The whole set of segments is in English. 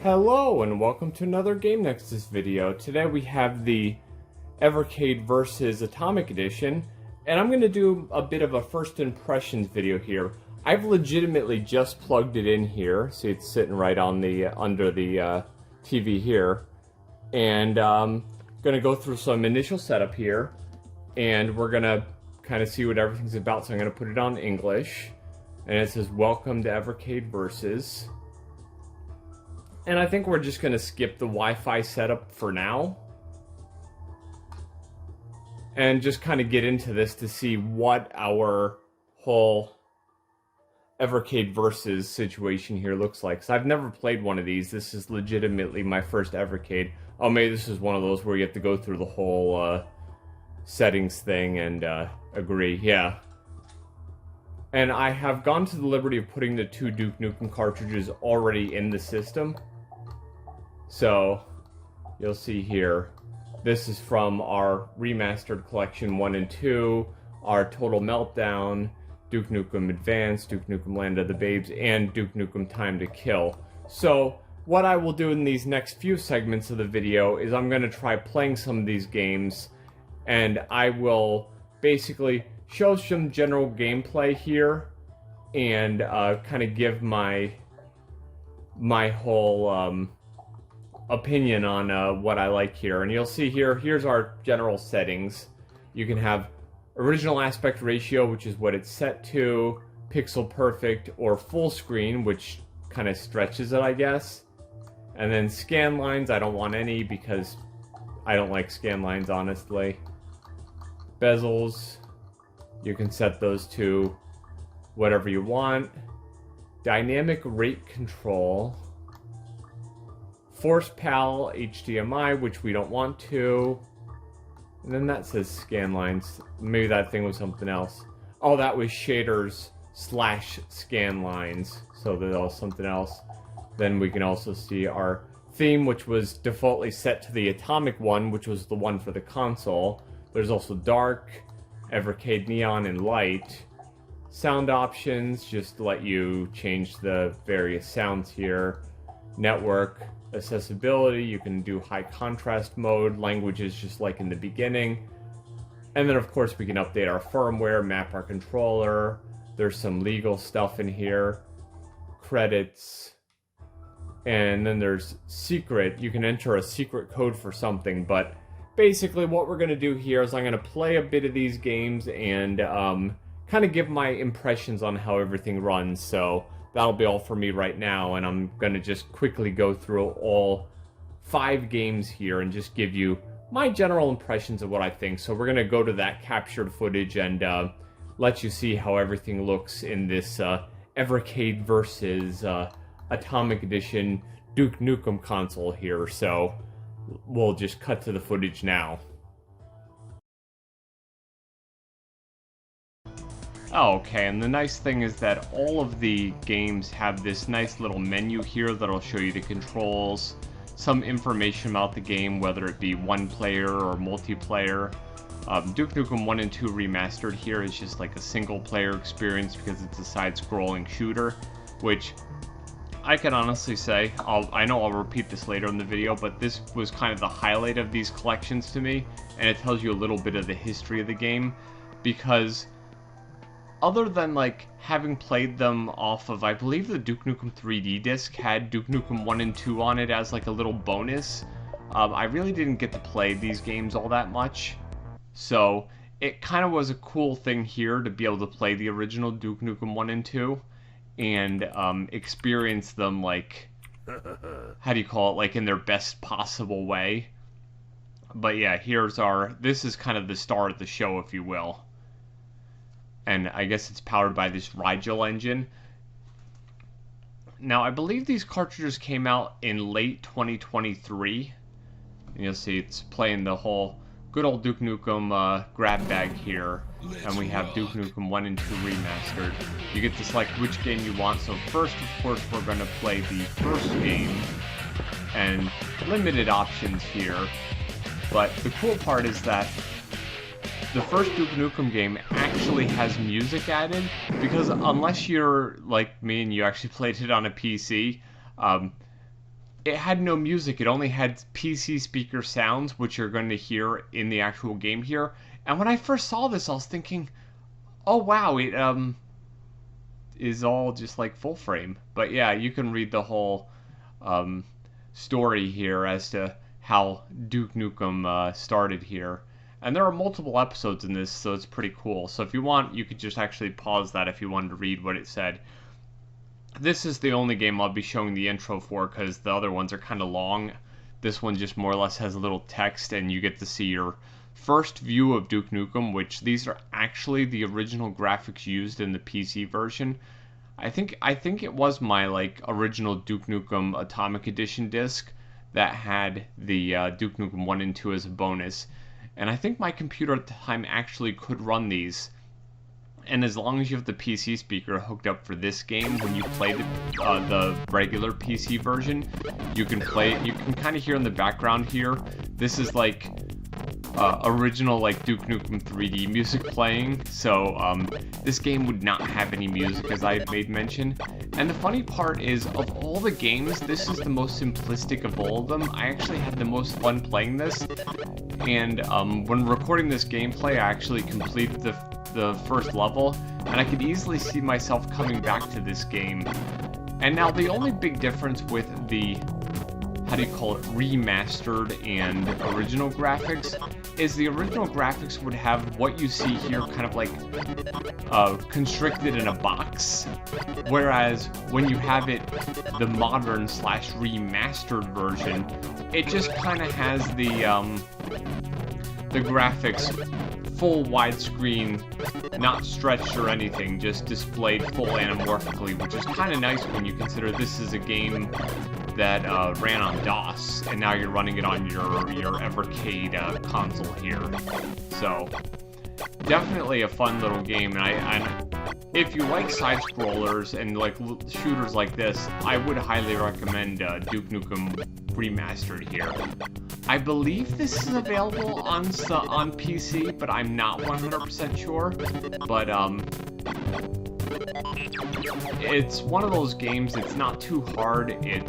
Hello and welcome to another Game Nexus video. Today we have the Evercade versus Atomic Edition, and I'm going to do a bit of a first impressions video here. I've legitimately just plugged it in here, see it's sitting right on the under the TV here, and going to go through some initial setup here, and we're going to kind of see what everything's about. So I'm going to put it on English, and it says welcome to Evercade versus. And I think we're just going to skip the Wi-Fi setup for now. And just kind of get into this to see what our whole Evercade versus situation here looks like. So I've never played one of these. This is legitimately my first Evercade. Oh, maybe this is one of those where you have to go through the whole settings thing and agree. Yeah. And I have gone to the liberty of putting the two Duke Nukem cartridges already in the system. So, you'll see here, this is from our remastered collection 1 and 2, our Total Meltdown, Duke Nukem Advance, Duke Nukem Land of the Babes, and Duke Nukem Time to Kill. So, what I will do in these next few segments of the video is I'm going to try playing some of these games, and I will basically show some general gameplay here, and kind of give my whole opinion on what I like here. And you'll see here, here's our general settings. You can have original aspect ratio, which is what it's set to, pixel perfect, or full screen, which kind of stretches it, I guess. And then scan lines, I don't want any because I don't like scan lines, honestly. Bezels, you can set those to whatever you want. Dynamic rate control. Force PAL HDMI, which we don't want to. And then that says scan lines. Maybe that thing was something else. Oh, that was shaders / scan lines. So that was something else. Then we can also see our theme, which was defaultly set to the Atomic one, which was the one for the console. There's also dark, Evercade neon, and light. Sound options, just to let you change the various sounds here. Network, accessibility, you can do high contrast mode, languages just like in the beginning. And then of course we can update our firmware, map our controller. There's some legal stuff in here. Credits. And then there's secret. You can enter a secret code for something, but basically what we're going to do here is I'm going to play a bit of these games and kind of give my impressions on how everything runs. So that'll be all for me right now, and I'm going to just quickly go through all 5 games here and just give you my general impressions of what I think. So we're going to go to that captured footage and let you see how everything looks in this Evercade versus Atomic Edition Duke Nukem console here. So we'll just cut to the footage now. Okay, and the nice thing is that all of the games have this nice little menu here that'll show you the controls, some information about the game, whether it be one player or multiplayer. Duke Nukem 1 and 2 Remastered here is just like a single player experience because it's a side-scrolling shooter, which I can honestly say, I know I'll repeat this later in the video, but this was kind of the highlight of these collections to me, and it tells you a little bit of the history of the game, because other than like having played them off of, I believe the Duke Nukem 3D disc had Duke Nukem 1 and 2 on it as like a little bonus, I really didn't get to play these games all that much, so it kind of was a cool thing here to be able to play the original Duke Nukem 1 and 2 and experience them like, how do you call it, like in their best possible way. But yeah, this is kind of the star of the show, if you will. And I guess it's powered by this Rigel engine. Now, I believe these cartridges came out in late 2023. And you'll see it's playing the whole good old Duke Nukem grab bag here. And we have Duke Nukem 1 and 2 Remastered. You get to select which game you want. So first, of course, we're going to play the first game. And limited options here. But the cool part is that the first Duke Nukem game actually has music added, because unless you're like me and you actually played it on a PC, it had no music. It only had PC speaker sounds, which you're going to hear in the actual game here. And when I first saw this, I was thinking, oh wow, it is all just like full frame. But yeah, you can read the whole story here as to how Duke Nukem started here. And there are multiple episodes in this, so it's pretty cool. So if you want, you could just actually pause that if you wanted to read what it said. This is the only game I'll be showing the intro for, because the other ones are kind of long. This one just more or less has a little text, and you get to see your first view of Duke Nukem, which these are actually the original graphics used in the PC version. I think it was my like original Duke Nukem Atomic Edition disc that had the Duke Nukem 1 and 2 as a bonus. And I think my computer at the time actually could run these. And as long as you have the PC speaker hooked up for this game, when you play the regular PC version, you can play it. You can kind of hear in the background here, this is like original like Duke Nukem 3D music playing. So this game would not have any music, as I made mention. And the funny part is, of all the games, this is the most simplistic of all of them. I actually had the most fun playing this. And when recording this gameplay, I actually completed the first level, and I could easily see myself coming back to this game. And now the only big difference with the, how do you call it, remastered and original graphics is the original graphics would have what you see here kind of like constricted in a box, whereas when you have it the modern / remastered version, it just kind of has the graphics full widescreen, not stretched or anything, just displayed full anamorphically, which is kind of nice when you consider this is a game that ran on DOS, and now you're running it on your Evercade console here. So definitely a fun little game, and if you like side scrollers and like shooters like this, I would highly recommend Duke Nukem Remastered here. I believe this is available on PC, but I'm not 100% sure. But it's one of those games. It's not too hard. It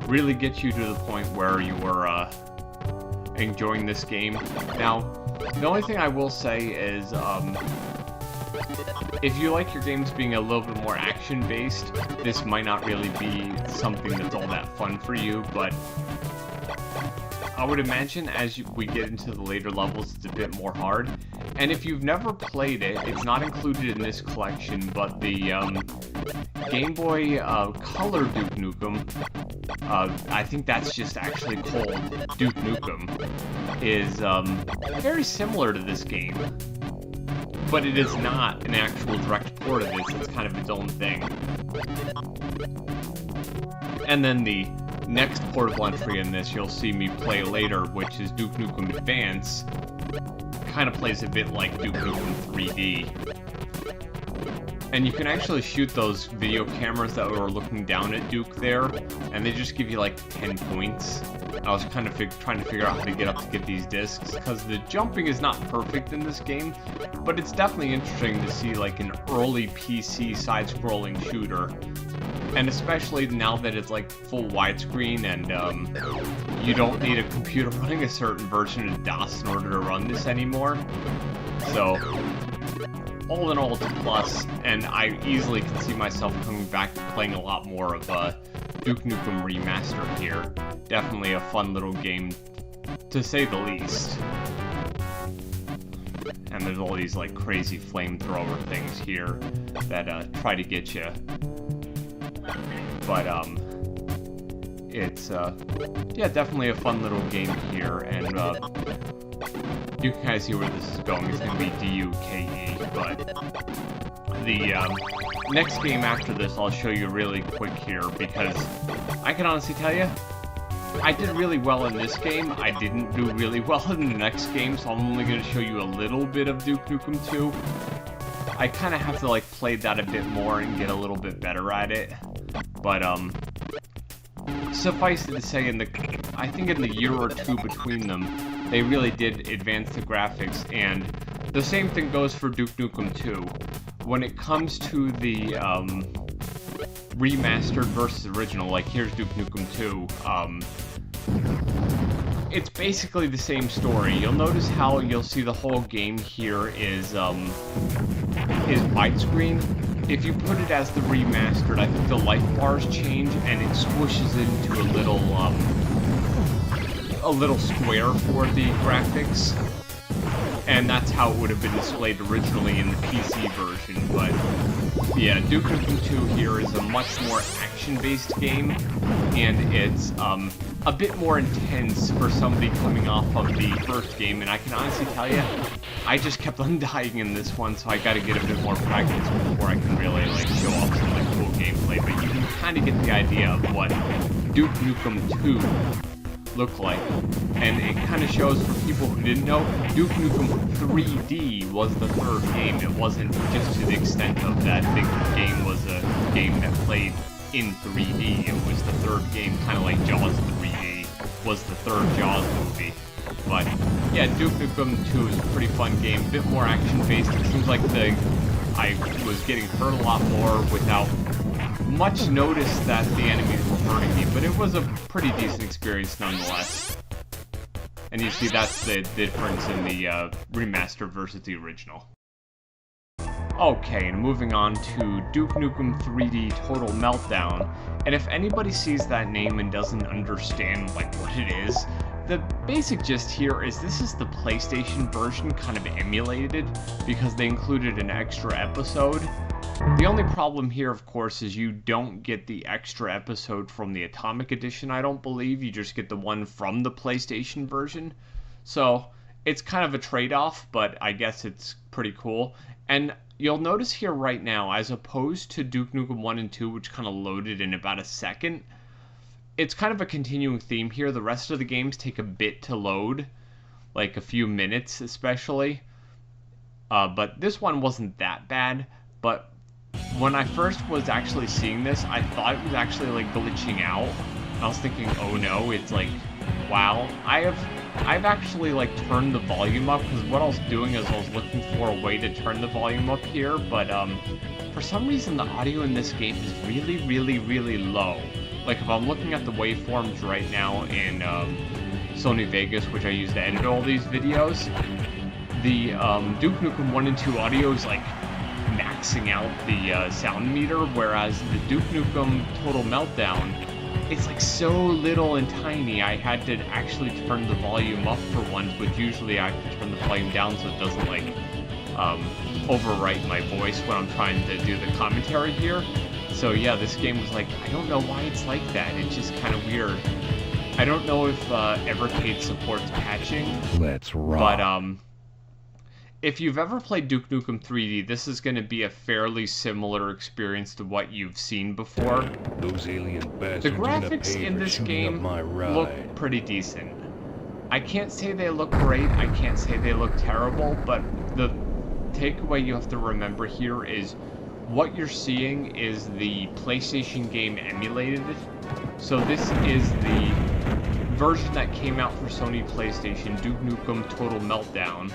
really gets you to the point where you are enjoying this game. Now, the only thing I will say is, if you like your games being a little bit more action-based, this might not really be something that's all that fun for you, but I would imagine as we get into the later levels, it's a bit more hard. And if you've never played it, it's not included in this collection, but the Game Boy Color Duke Nukem, I think that's just actually called Duke Nukem, is very similar to this game. But it is not an actual direct port of this, it's kind of its own thing. And then the next portable entry in this you'll see me play later, which is Duke Nukem Advance. Kind of plays a bit like Duke Nukem 3D. And you can actually shoot those video cameras that were looking down at Duke there, and they just give you like 10 points. I was kind of trying to figure out how to get up to get these discs, because the jumping is not perfect in this game, but it's definitely interesting to see like an early PC side-scrolling shooter. And especially now that it's like full widescreen and you don't need a computer running a certain version of DOS in order to run this anymore. So, all in all, it's a plus, and I easily can see myself coming back to playing a lot more of Duke Nukem Remastered here. Definitely a fun little game, to say the least. And there's all these like crazy flamethrower things here that try to get you. But it's yeah, definitely a fun little game here, and you can kind of see where this is going. It's going to be D-U-K-E, but the next game after this I'll show you really quick here, because I can honestly tell you, I did really well in this game. I didn't do really well in the next game, so I'm only going to show you a little bit of Duke Nukem 2. I kind of have to like play that a bit more and get a little bit better at it. But suffice it to say, I think in the year or two between them, they really did advance the graphics, and the same thing goes for Duke Nukem 2. When it comes to the remastered versus original, like here's Duke Nukem 2, it's basically the same story. You'll notice how you'll see the whole game here is widescreen. If you put it as the remastered, I think the light bars change and it squishes into a little square for the graphics. And that's how it would have been displayed originally in the PC version, but yeah, Duke Nukem 2 here is a much more action-based game, and it's a bit more intense for somebody coming off of the first game, and I can honestly tell you, I just kept on dying in this one, so I gotta get a bit more practice before I can really, like, show off some, like, cool gameplay, but you can kind of get the idea of what Duke Nukem 2 look like, and it kind of shows for people who didn't know, Duke Nukem 3D was the third game. It wasn't just to the extent of that the game was a game that played in 3D. It was the third game, kind of like Jaws 3D was the third Jaws movie. But yeah, Duke Nukem 2 is a pretty fun game, a bit more action-based. It seems like I was getting hurt a lot more without much notice that the enemies were hurting me, but it was a pretty decent experience nonetheless. And you see that's the difference in the remaster versus the original. Okay, and moving on to Duke Nukem 3D Total Meltdown, and if anybody sees that name and doesn't understand like what it is, the basic gist here is this is the PlayStation version kind of emulated because they included an extra episode. The only problem here, of course, is you don't get the extra episode from the Atomic Edition, I don't believe. You just get the one from the PlayStation version. So, it's kind of a trade-off, but I guess it's pretty cool. And you'll notice here right now, as opposed to Duke Nukem 1 and 2, which kind of loaded in about a second, it's kind of a continuing theme here. The rest of the games take a bit to load, like a few minutes especially. But this one wasn't that bad, but when I first was actually seeing this, I thought it was actually like glitching out. I was thinking, oh no, it's like, wow. I've actually like turned the volume up, because what I was doing is I was looking for a way to turn the volume up here, but for some reason the audio in this game is really, really, really low. Like if I'm looking at the waveforms right now in Sony Vegas, which I use to edit all these videos, the Duke Nukem 1 and 2 audio is like maxing out the sound meter, whereas the Duke Nukem Total Meltdown, it's like so little and tiny. I had to actually turn the volume up for once, but usually I have to turn the volume down so it doesn't like overwrite my voice when I'm trying to do the commentary here. So yeah, this game was like, I don't know why it's like that. It's just kind of weird. I don't know if Evercade supports patching. Let's rock. But if you've ever played Duke Nukem 3D, this is going to be a fairly similar experience to what you've seen before. Those alien bastards The graphics in this game look pretty decent. I can't say they look great, I can't say they look terrible, but the takeaway you have to remember here is what you're seeing is the PlayStation game emulated. So this is the version that came out for Sony PlayStation, Duke Nukem Total Meltdown.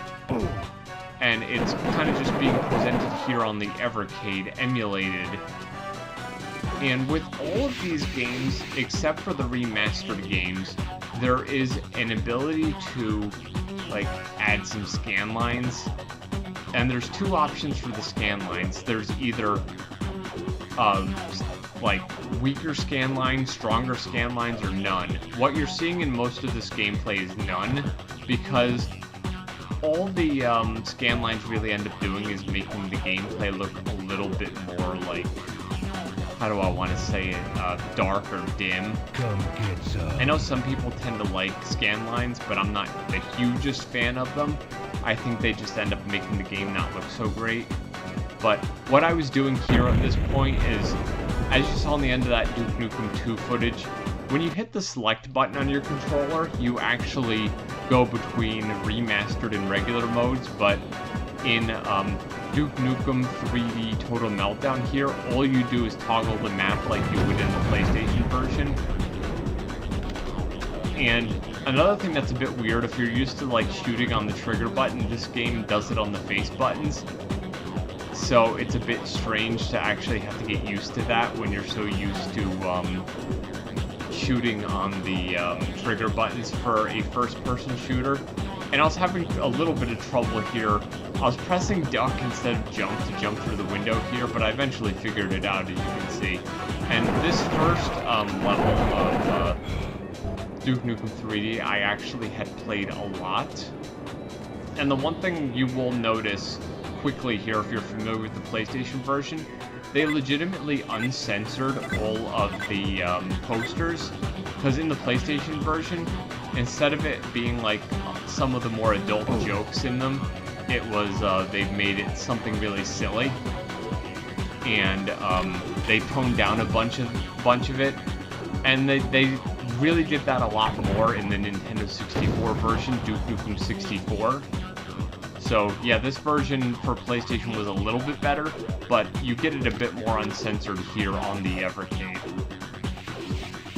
And it's kind of just being presented here on the Evercade, emulated. And with all of these games, except for the remastered games, there is an ability to, like, add some scan lines. And there's two options for the scan lines. There's either, like, weaker scan lines, stronger scan lines, or none. What you're seeing in most of this gameplay is none, because all the scan lines really end up doing is making the gameplay look a little bit more like, how do I want to say it, dark or dim. Come get some. I know some people tend to like scan lines, but I'm not the hugest fan of them. I think they just end up making the game not look so great. But what I was doing here at this point is, as you saw on the end of that Duke Nukem 2 footage, when you hit the select button on your controller, you actually go between remastered and regular modes, but in Duke Nukem 3D Total Meltdown here, all you do is toggle the map like you would in the PlayStation version. And another thing that's a bit weird, if you're used to like shooting on the trigger button, this game does it on the face buttons. So it's a bit strange to actually have to get used to that when you're so used to shooting on the trigger buttons for a first-person shooter. And I was having a little bit of trouble here. I was pressing duck instead of jump to jump through the window here, but I eventually figured it out, as you can see. And this first level of Duke Nukem 3D, I actually had played a lot. And the one thing you will notice quickly here, if you're familiar with the PlayStation version, they legitimately uncensored all of the posters, because in the PlayStation version, instead of it being like some of the more adult jokes in them, it was they've made it something really silly, and they toned down a bunch of it, and they really did that a lot more in the Nintendo 64 version, Duke Nukem 64. So yeah, this version for PlayStation was a little bit better, but you get it a bit more uncensored here on the Evercade.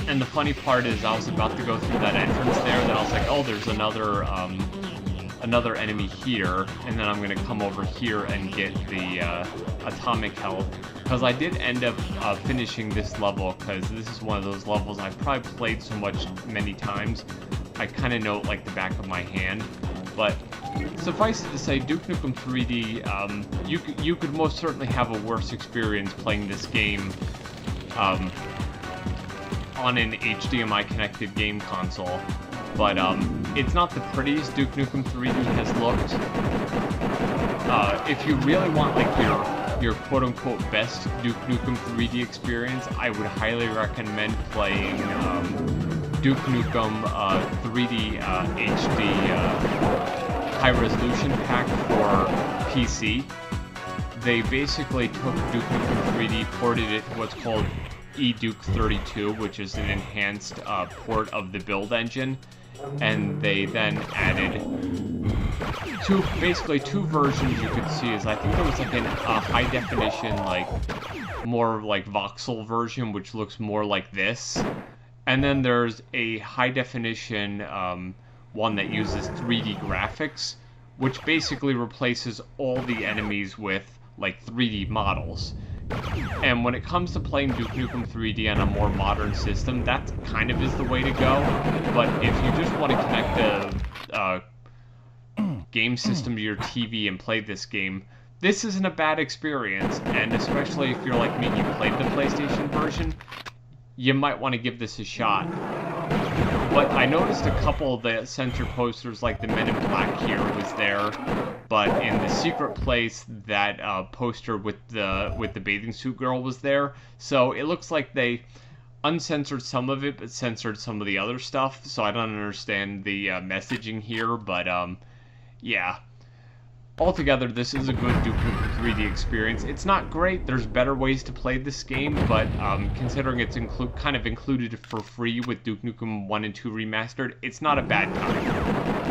And the funny part is, I was about to go through that entrance there, then I was like, oh, there's another enemy here, and then I'm gonna come over here and get the atomic health, because I did end up finishing this level, because this is one of those levels I've probably played so many times, I kind of know it like the back of my hand. But suffice it to say, Duke Nukem 3D, you could most certainly have a worse experience playing this game on an HDMI connected game console. But it's not the prettiest Duke Nukem 3D has looked. If you really want like your quote-unquote best Duke Nukem 3D experience, I would highly recommend playing Duke Nukem 3D HD high resolution pack for PC. They basically took Duke Nukem 3D, ported it to what's called eDuke 32, which is an enhanced port of the build engine, and they then added basically two versions you could see. Is I think there was like a high definition, like more like voxel version, which looks more like this, and then there's a high definition one that uses 3D graphics, which basically replaces all the enemies with like 3D models. And when it comes to playing Duke Nukem 3D on a more modern system, that kind of is the way to go. But if you just want to connect a game system to your TV and play this game, this isn't a bad experience. And especially if you're like me and you played the PlayStation version, you might want to give this a shot. But I noticed a couple of the censor posters, like the Men in Black here was there, but in the secret place, that poster with the bathing suit girl was there. So it looks like they uncensored some of it, but censored some of the other stuff. So I don't understand the messaging here, but yeah. Altogether, this is a good Duke Nukem 3D experience. It's not great, there's better ways to play this game, but considering it's kind of included for free with Duke Nukem 1 and 2 Remastered, it's not a bad time,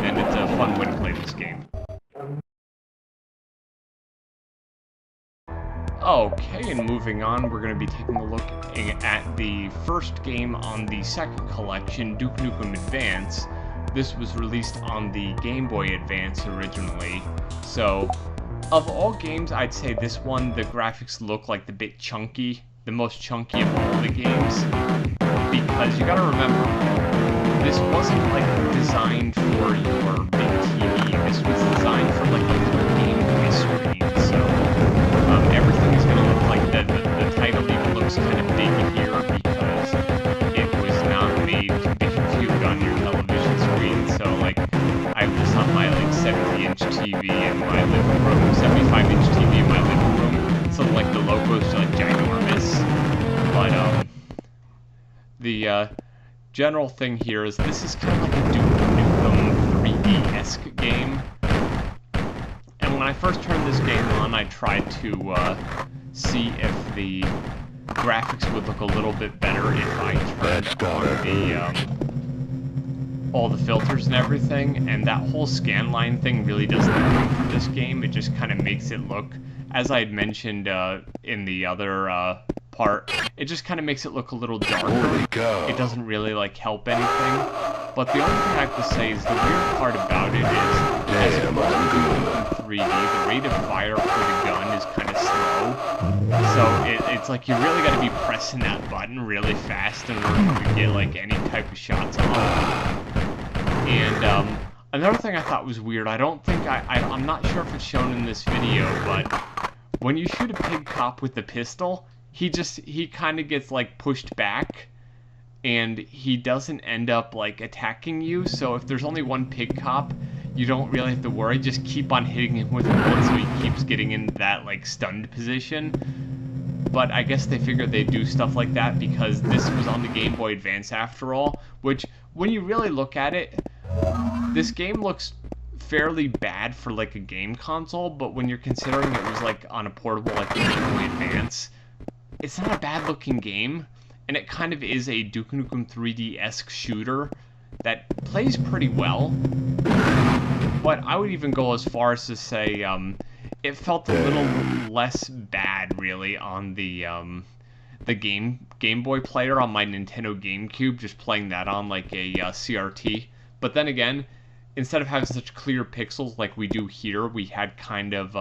and it's a fun way to play this game. Okay, and moving on, we're going to be taking a look at the first game on the second collection, Duke Nukem Advance. This was released on the Game Boy Advance originally, so of all games, I'd say this one, the graphics look like the bit chunky, the most chunky of all the games, because you gotta remember, this wasn't like designed for your big TV, this was designed for like a little Game Boy screen, so everything is gonna look like the title even looks kind of big here, because it was not made to be viewed on your television screen. So like I was on my like 70-inch TV in my living room, 75-inch TV in my living room, so like the logo's like ginormous. But the general thing here is this is kind of like a Duke Nukem 3D-esque game. And when I first turned this game on, I tried to see if the graphics would look a little bit better if I turned on all the filters and everything, and that whole scanline thing really doesn't work for this game. It just kind of makes it look, as I had mentioned in the other part, it just kind of makes it look a little darker. It doesn't really like help anything. But the only thing I have to say is the weird part about it is, as opposed to Duke Nukem 3D, the rate of fire for the gun is kind of slow. So it's like you really got to be pressing that button really fast in order to get like any type of shots off. And another thing I thought was weird, I don't think I'm not sure if it's shown in this video, but when you shoot a pig cop with the pistol, he kind of gets like pushed back, and he doesn't end up like attacking you. So if there's only one pig cop, you don't really have to worry. Just keep on hitting him with bullets so he keeps getting into that like stunned position. But I guess they figured they'd do stuff like that because this was on the Game Boy Advance after all, which when you really look at it, this game looks fairly bad for like a game console, but when you're considering it was like on a portable like the Game Boy Advance, it's not a bad looking game, and it kind of is a Duke Nukem 3D-esque shooter that plays pretty well. But I would even go as far as to say it felt a little less bad really on the Game Boy player on my Nintendo GameCube, just playing that on like a CRT. But then again, instead of having such clear pixels like we do here, we had kind of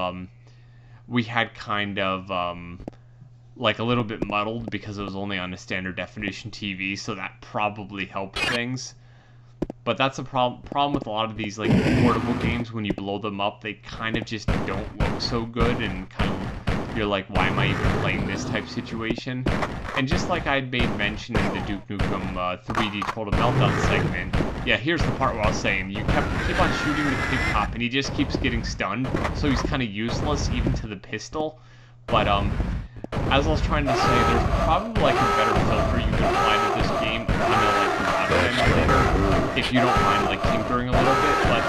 like a little bit muddled because it was only on a standard definition TV, so that probably helped things. But that's a problem with a lot of these like portable games. When you blow them up, they kind of just don't look so good, and kind of you're like, why am I even playing this type situation? And just like I'd made mention in the Duke Nukem 3D Total Meltdown segment, yeah, here's the part where I was saying you keep on shooting the pig cop, and he just keeps getting stunned, so he's kind of useless even to the pistol. But as I was trying to say, there's probably like a better filter you can apply to this game, kind of like an auto emulator, if you don't mind like tinkering a little bit. But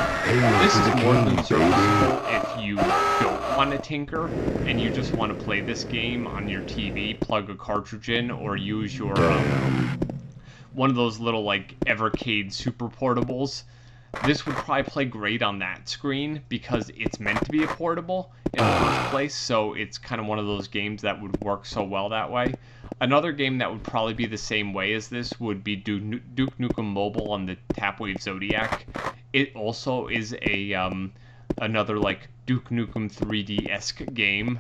this is more than serviceable if you don't want to tinker and you just want to play this game on your TV, plug a cartridge in, or use your one of those little like Evercade super portables. This would probably play great on that screen because it's meant to be a portable in the first place, so it's kind of one of those games that would work so well that way. Another game that would probably be the same way as this would be Duke Nukem Mobile on the Tapwave Zodiac. It also is a another like Duke Nukem 3D-esque game,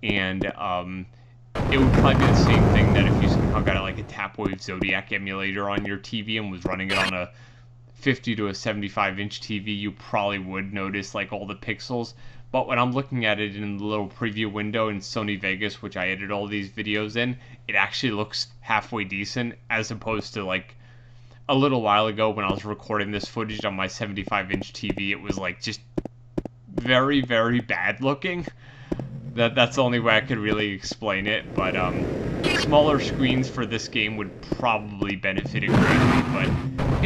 and it would probably be the same thing that if you somehow got like a Tapwave Zodiac emulator on your TV and was running it on a 50 to a 75-inch TV, you probably would notice like all the pixels. But when I'm looking at it in the little preview window in Sony Vegas, which I edit all these videos in, it actually looks halfway decent, as opposed to like a little while ago when I was recording this footage on my 75-inch TV, it was like just very, very bad looking. That's the only way I could really explain it, but smaller screens for this game would probably benefit it greatly, but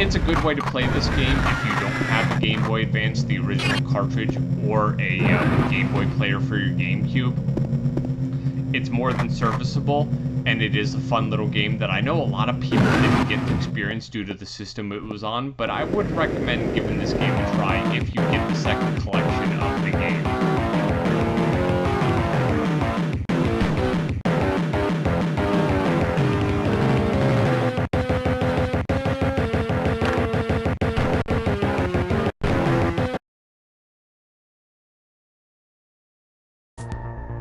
it's a good way to play this game if you don't have a Game Boy Advance, the original cartridge, or a Game Boy player for your GameCube. It's more than serviceable, and it is a fun little game that I know a lot of people didn't get to experience due to the system it was on, but I would recommend giving this game a try if you get the second collection of the game.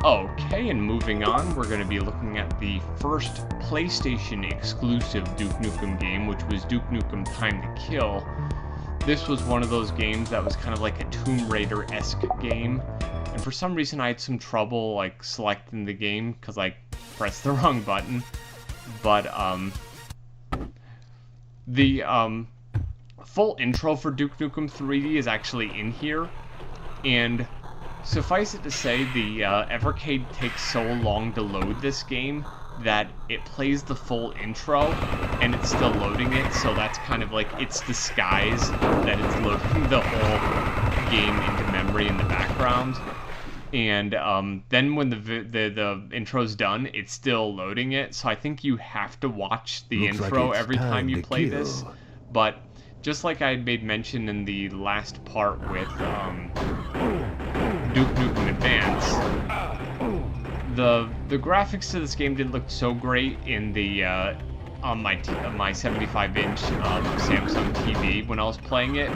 Okay, and moving on, we're going to be looking at the first PlayStation exclusive Duke Nukem game, which was Duke Nukem Time to Kill. This was one of those games that was kind of like a Tomb Raider-esque game, and for some reason I had some trouble like selecting the game because I pressed the wrong button. But the full intro for Duke Nukem 3D is actually in here, and suffice it to say, the Evercade takes so long to load this game that it plays the full intro and it's still loading it, so that's kind of like its disguise that it's loading the whole game into memory in the background. And then when the intro's done, it's still loading it, so I think you have to watch the intro every time you play this. But just like I had made mention in the last part with Duke Nukem Advance, the graphics to this game didn't look so great in the on my 75-inch Samsung TV when I was playing it.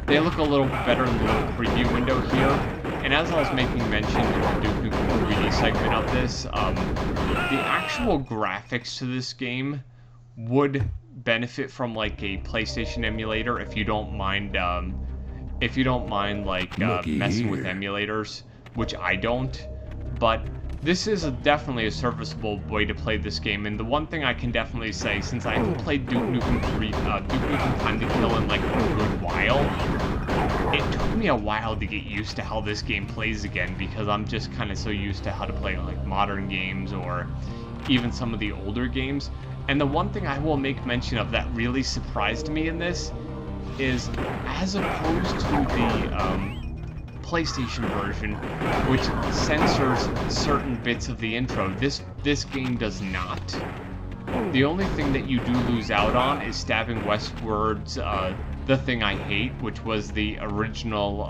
They look a little better in the little preview window here, And as I was making mention in the Duke Nukem 3D segment of this, the actual graphics to this game would benefit from like a PlayStation emulator if you don't mind messing with emulators, which I don't. But this is definitely a serviceable way to play this game, and the one thing I can definitely say, since I haven't played Duke Nukem Time to Kill in like a good while, it took me a while to get used to how this game plays again, because I'm just kind of so used to how to play like modern games or even some of the older games. And the one thing I will make mention of that really surprised me in this is, as opposed to the PlayStation version, which censors certain bits of the intro, this game does not. The only thing that you do lose out on is stabbing westwards, The Thing I Hate, which was the original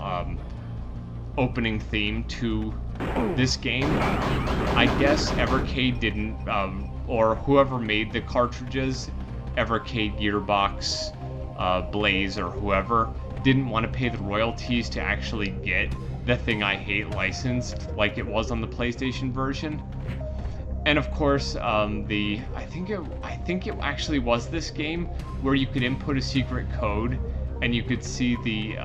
opening theme to this game. I guess Evercade didn't, or whoever made the cartridges, Evercade, Gearbox, Blaze, or whoever, didn't want to pay the royalties to actually get The Thing I Hate licensed like it was on the PlayStation version. And of course, I think it actually was this game where you could input a secret code and you could see the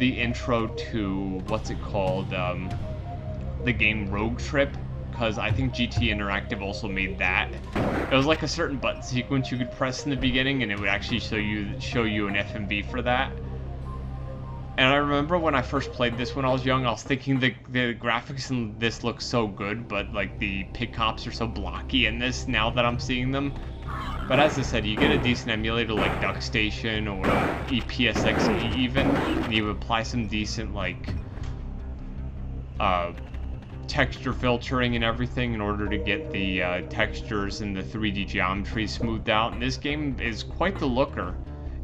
intro to, what's it called, the game Rogue Trip, because I think GT Interactive also made that. It was like a certain button sequence you could press in the beginning, and it would actually show you an FMV for that. And I remember when I first played this when I was young, I was thinking the graphics in this look so good, but like the pig cops are so blocky in this now that I'm seeing them. But as I said, you get a decent emulator like DuckStation or EPSXE even, and you apply some decent like texture filtering and everything in order to get the textures and the 3D geometry smoothed out. And this game is quite the looker,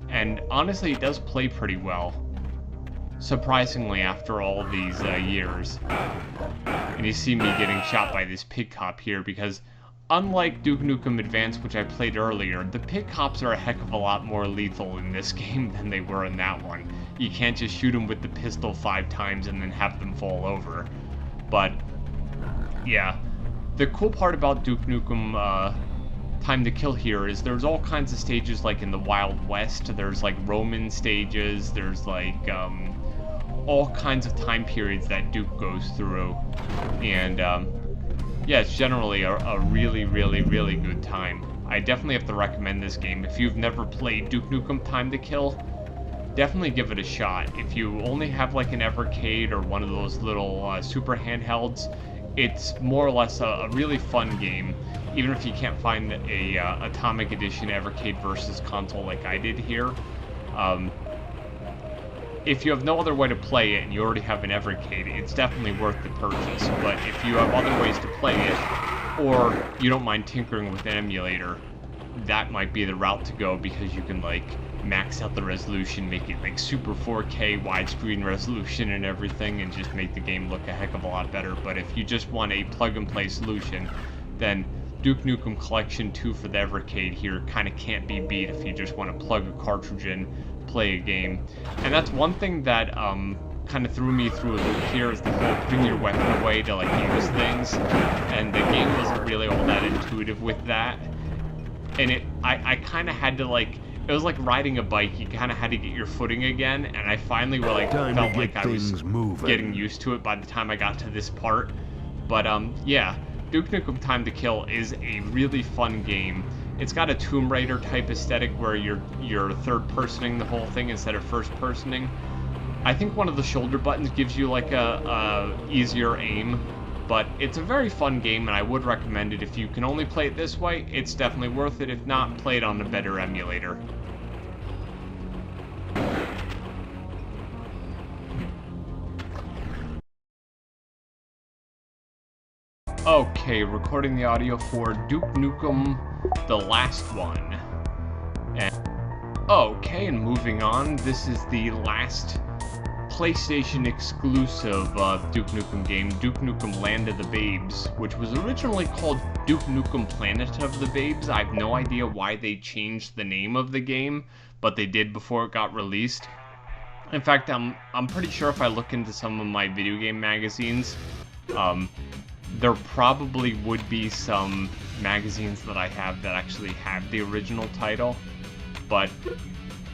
and honestly, it does play pretty well, surprisingly, after all these years. And you see me getting shot by this pig cop here, because unlike Duke Nukem Advance, which I played earlier, the pig cops are a heck of a lot more lethal in this game than they were in that one. You can't just shoot them with the pistol 5 times and then have them fall over. But yeah, the cool part about Duke Nukem Time to Kill here is there's all kinds of stages, like in the Wild West. There's like Roman stages, there's like all kinds of time periods that Duke goes through, and yeah, it's generally a really, really, really good time. I definitely have to recommend this game. If you've never played Duke Nukem Time to Kill, definitely give it a shot. If you only have like an Evercade or one of those little super handhelds, it's more or less a really fun game, even if you can't find a Atomic Edition Evercade versus console like I did here. If you have no other way to play it and you already have an Evercade, it's definitely worth the purchase. But if you have other ways to play it, or you don't mind tinkering with an emulator, that might be the route to go, because you can like max out the resolution, make it like super 4K widescreen resolution and everything, and just make the game look a heck of a lot better. But if you just want a plug-and-play solution, then Duke Nukem Collection 2 for the Evercade here kind of can't be beat if you just want to plug a cartridge in, play a game. And that's one thing that kind of threw me through a loop here, is the whole putting your weapon away to like use things, and the game wasn't really all that intuitive with that. And I kind of had to like, it was like riding a bike, you kind of had to get your footing again, and I finally felt like I was getting used to it by the time I got to this part. But yeah, Duke Nukem Time to Kill is a really fun game. It's got a Tomb Raider type aesthetic where you're third-personing the whole thing instead of first-personing. I think one of the shoulder buttons gives you like a easier aim, but it's a very fun game, and I would recommend it. If you can only play it this way, it's definitely worth it. If not, play it on a better emulator. Okay, recording the audio for Duke Nukem, the last one. Okay, and moving on, this is the last PlayStation exclusive Duke Nukem game, Duke Nukem Land of the Babes, which was originally called Duke Nukem Planet of the Babes. I have no idea why they changed the name of the game, but they did before it got released. In fact, I'm pretty sure if I look into some of my video game magazines, there probably would be some magazines that I have that actually have the original title, but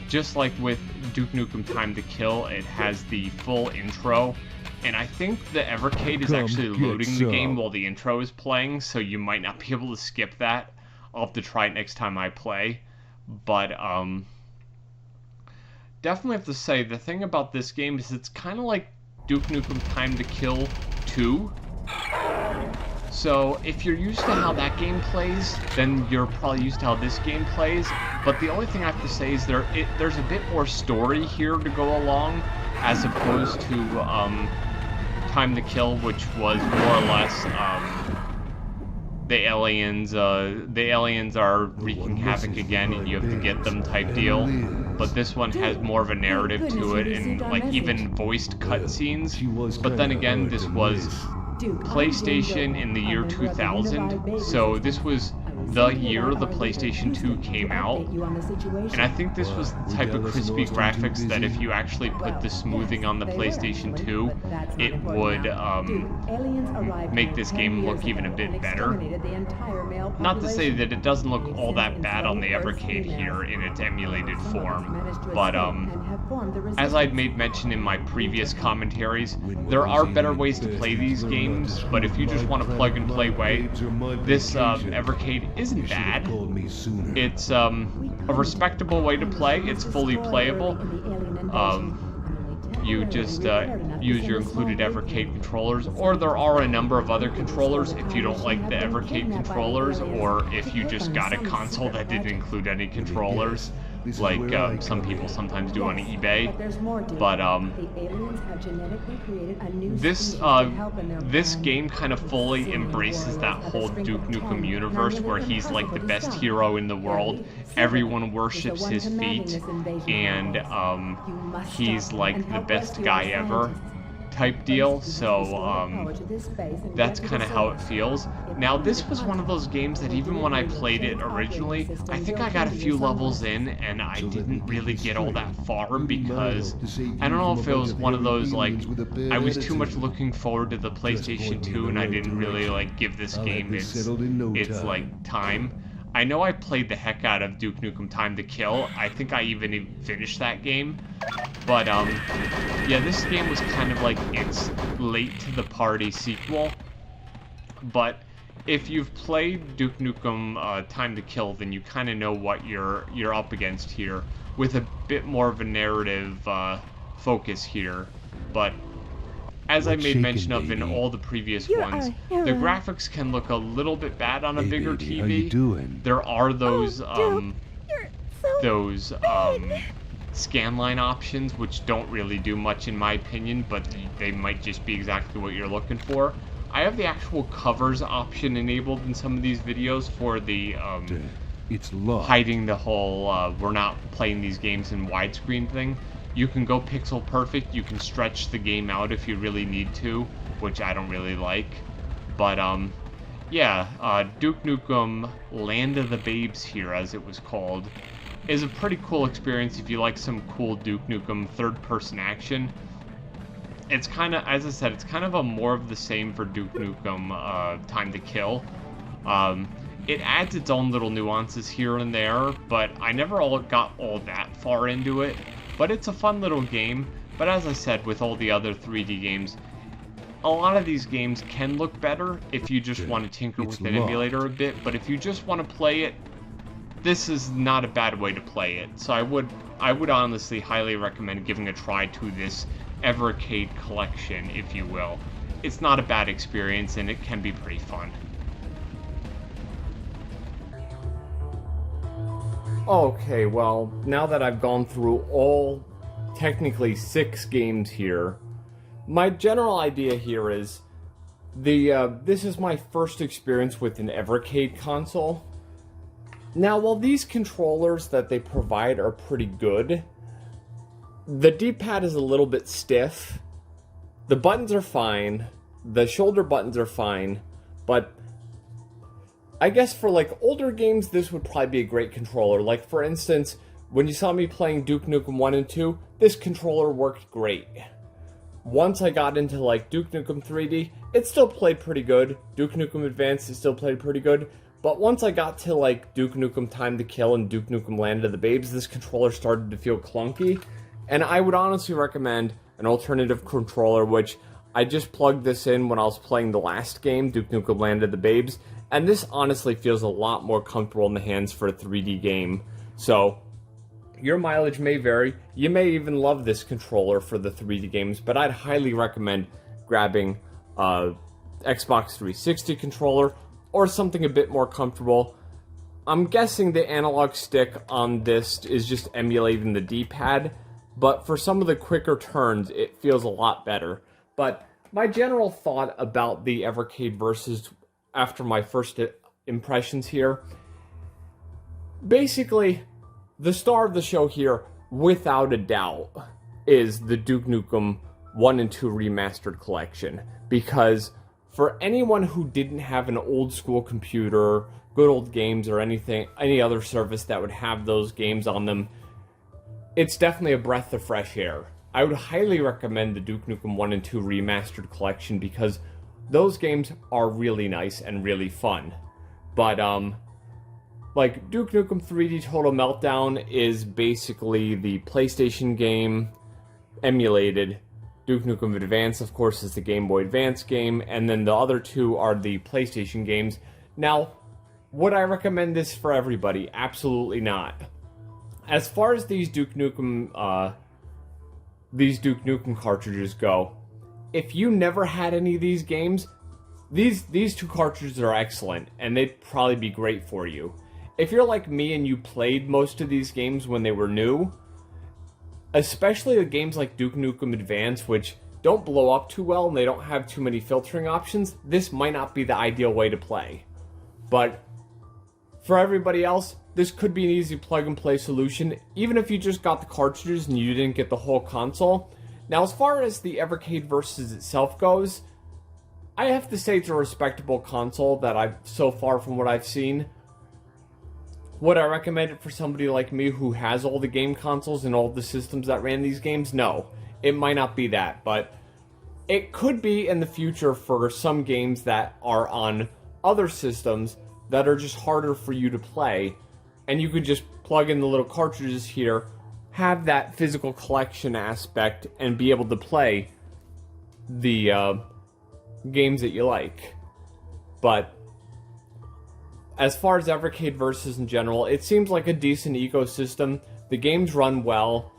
just like with Duke Nukem Time to Kill, it has the full intro, and I think the Evercade is actually loading the game while the intro is playing, so you might not be able to skip that. I'll have to try it next time I play, but definitely have to say, the thing about this game is it's kind of like Duke Nukem Time to Kill 2. So if you're used to how that game plays, then you're probably used to how this game plays. But the only thing I have to say is there's a bit more story here to go along, as opposed to Time to Kill, which was more or less the aliens are wreaking havoc again, and you have to get them type deal. But this one has more of a narrative to it, and like even voiced cutscenes. But then again, this was PlayStation in the year 2000, so this was the year the PlayStation 2 came out, and I think this was the type of crispy graphics that if you actually put the smoothing on the PlayStation 2, it would make this game look even a bit better. Not to say that it doesn't look all that bad on the Evercade here in its emulated form, but as I'd made mention in my previous commentaries, there are better ways to play these games, but if you just want to plug and play way, this Evercade isn't bad. It's a respectable way to play. It's fully playable. You just use your included Evercade controllers, or there are a number of other controllers if you don't like the Evercade controllers, or if you just got a console that didn't include any controllers, like some people sometimes do on eBay. But this game kind of fully embraces that whole Duke Nukem universe, where he's like the best hero in the world. Everyone worships his feet, and he's like the best guy ever type deal. So that's kind of how it feels. Now, this was one of those games that even when I played it originally, I think I got a few levels in and I didn't really get all that far, because I don't know if it was one of those, like, I was too much looking forward to the PlayStation 2 and I didn't really like give this game its like time. I know I played the heck out of Duke Nukem Time to Kill. I think I even finished that game. But, yeah, this game was kind of like its late-to-the-party sequel. But if you've played Duke Nukem Time to Kill, then you kind of know what you're up against here, with a bit more of a narrative focus here. But as I made mention of in all the previous ones, the graphics can look a little bit bad on a bigger TV. There are those scanline options, which don't really do much in my opinion, but they might just be exactly what you're looking for. I have the actual covers option enabled in some of these videos for the hiding the whole we're not playing these games in widescreen thing. You can go pixel perfect, you can stretch the game out if you really need to, which I don't really like. But, yeah, Duke Nukem Land of the Babes here, as it was called, is a pretty cool experience if you like some cool Duke Nukem third-person action. It's kind of, as I said, it's kind of a more of the same for Duke Nukem Time to Kill. It adds its own little nuances here and there, but I never got all that far into it. But it's a fun little game. But as I said, with all the other 3D games, a lot of these games can look better if you just want to tinker with an emulator a bit. But if you just want to play it, this is not a bad way to play it. So I would honestly highly recommend giving a try to this Evercade collection, if you will. It's not a bad experience, and it can be pretty fun. Okay, well, now that I've gone through all, technically 6 games here, my general idea here is, this is my first experience with an Evercade console. Now, while these controllers that they provide are pretty good, the D-pad is a little bit stiff. The buttons are fine, the shoulder buttons are fine, but I guess for like older games, this would probably be a great controller. Like for instance, when you saw me playing Duke Nukem 1 and 2, this controller worked great. Once I got into like Duke Nukem 3D, it still played pretty good. Duke Nukem Advanced, it still played pretty good. But once I got to like Duke Nukem Time to Kill and Duke Nukem Land of the Babes, this controller started to feel clunky. And I would honestly recommend an alternative controller, which I just plugged this in when I was playing the last game, Duke Nukem Land of the Babes. And this honestly feels a lot more comfortable in the hands for a 3D game. So, your mileage may vary. You may even love this controller for the 3D games, but I'd highly recommend grabbing a Xbox 360 controller or something a bit more comfortable. I'm guessing the analog stick on this is just emulating the D-pad, but for some of the quicker turns, it feels a lot better. But my general thought about the Evercade versus after my first impressions here, basically, the star of the show here, without a doubt, is the Duke Nukem 1 and 2 Remastered Collection. Because for anyone who didn't have an old school computer, good old games, or anything, any other service that would have those games on them, it's definitely a breath of fresh air. I would highly recommend the Duke Nukem 1 and 2 Remastered Collection because those games are really nice and really fun. But, like, Duke Nukem 3D Total Meltdown is basically the PlayStation game emulated. Duke Nukem Advance, of course, is the Game Boy Advance game, and then the other two are the PlayStation games. Now, would I recommend this for everybody? Absolutely not. As far as these Duke Nukem cartridges go, if you never had any of these games, these two cartridges are excellent, and they'd probably be great for you. If you're like me and you played most of these games when they were new, especially the games like Duke Nukem Advance, which don't blow up too well and they don't have too many filtering options, this might not be the ideal way to play. But for everybody else, this could be an easy plug-and-play solution, even if you just got the cartridges and you didn't get the whole console. Now, as far as the Evercade versus itself goes, I have to say it's a respectable console so far from what I've seen. Would I recommend it for somebody like me who has all the game consoles and all the systems that ran these games? No, it might not be that, but it could be in the future for some games that are on other systems that are just harder for you to play, and you could just plug in the little cartridges here, have that physical collection aspect, and be able to play the games that you like. But as far as Evercade versus in general, it seems like a decent ecosystem. The games run well.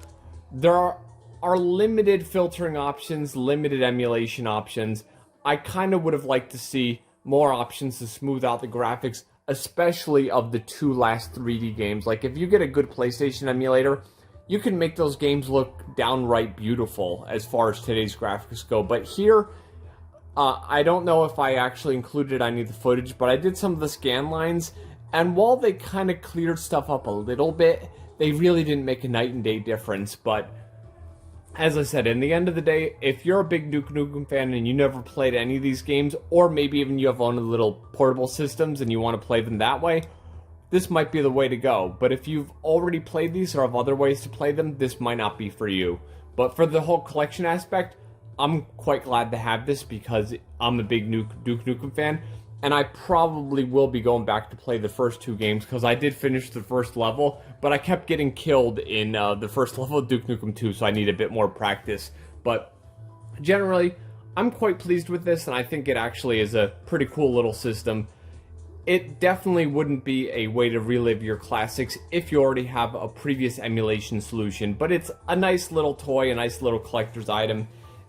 There are limited filtering options, limited emulation options. I kind of would have liked to see more options to smooth out the graphics, especially of the two last 3D games. Like, if you get a good PlayStation emulator, you can make those games look downright beautiful as far as today's graphics go. But here, I don't know if I actually included any of the footage, but I did some of the scan lines, and while they kind of cleared stuff up a little bit, they really didn't make a night and day difference. But as I said, in the end of the day, if you're a big Duke Nukem fan and you never played any of these games, or maybe even you have one of the little portable systems and you want to play them that way, this might be the way to go. But if you've already played these or have other ways to play them, this might not be for you. But for the whole collection aspect, I'm quite glad to have this because I'm a big Duke Nukem fan, and I probably will be going back to play the first two games because I did finish the first level, but I kept getting killed in the first level of Duke Nukem 2, so I need a bit more practice. But generally, I'm quite pleased with this, and I think it actually is a pretty cool little system. It definitely wouldn't be a way to relive your classics if you already have a previous emulation solution, but it's a nice little toy, a nice little collector's item.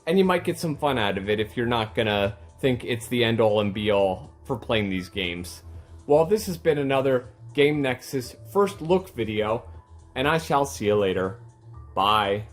And you might get some fun out of it if you're not gonna think it's the end-all and be-all for playing these games. Well, this has been another Game Nexus first look video, and I shall see you later. Bye.